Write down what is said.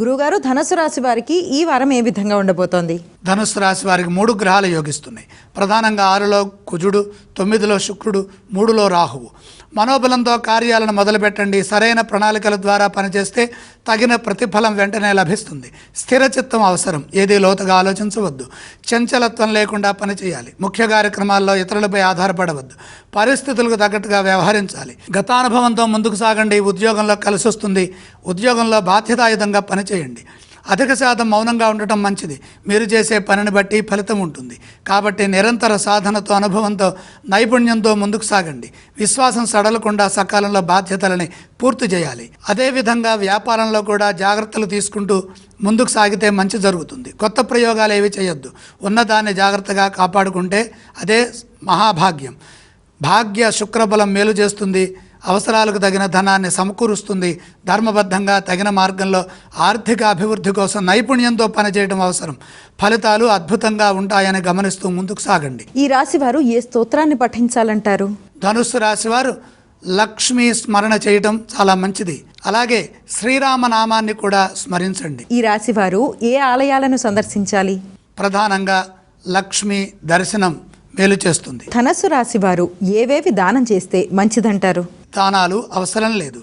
గురుగారు, ధనుసు రాశి వారికి ఈ వారం ఏ విధంగా ఉండబోతోంది? ధనుస్సు రాశి వారికి 3 గ్రహాలు యోగిస్తున్నాయి. ప్రధానంగా 6లో కుజుడు, 9లో శుక్రుడు, 3లో రాహువు. మనోబలంతో కార్యాలను మొదలుపెట్టండి. సరైన ప్రణాళికల ద్వారా పనిచేస్తే తగిన ప్రతిఫలం వెంటనే లభిస్తుంది. స్థిరచిత్తం అవసరం. ఏది లోతుగా ఆలోచించవద్దు. చంచలత్వం లేకుండా పనిచేయాలి. ముఖ్య కార్యక్రమాల్లో ఇతరులపై ఆధారపడవద్దు. పరిస్థితులకు తగ్గట్టుగా వ్యవహరించాలి. గతానుభవంతో ముందుకు సాగండి. ఉద్యోగంలో కలిసి వస్తుంది. ఉద్యోగంలో బాధ్యతాయుతంగా పనిచేయండి. అధిక శాతం మౌనంగా ఉండటం మంచిది. మీరు చేసే పనిని బట్టి ఫలితం ఉంటుంది. కాబట్టి నిరంతర సాధనతో, అనుభవంతో, నైపుణ్యంతో ముందుకు సాగండి. విశ్వాసం సడలకుండా సకాలంలో బాధ్యతలని పూర్తి చేయాలి. అదేవిధంగా వ్యాపారంలో కూడా జాగ్రత్తలు తీసుకుంటూ ముందుకు సాగితే మంచి జరుగుతుంది. కొత్త ప్రయోగాలు ఏవి చేయొద్దు. ఉన్నదాన్ని జాగ్రత్తగా కాపాడుకుంటే అదే మహాభాగ్యం. భాగ్య శుక్రబలం మేలు చేస్తుంది. అవసరాలకు తగిన ధనాన్ని సమకూరుస్తుంది. ధర్మబద్ధంగా తగిన మార్గంలో ఆర్థిక అభివృద్ధి కోసం నైపుణ్యంతో పనిచేయడం అవసరం. ఫలితాలు అద్భుతంగా ఉంటాయని గమనిస్తూ ముందుకు సాగండి. ఈ రాశి వారు ఏ స్తోత్రాన్ని పఠించాలంటారు? ధనుస్సు రాశి వారు లక్ష్మీ స్మరణ చేయటం చాలా మంచిది. అలాగే శ్రీరామనామాన్ని కూడా స్మరించండి. ఈ రాశి వారు ఏ ఆలయాలను సందర్శించాలి? ప్రధానంగా లక్ష్మీ దర్శనం మేలు చేస్తుంది. ధనుస్సు రాశి వారు ఏవేవి దానం చేస్తే మంచిదంటారు? దానాలు అవసరం లేదు.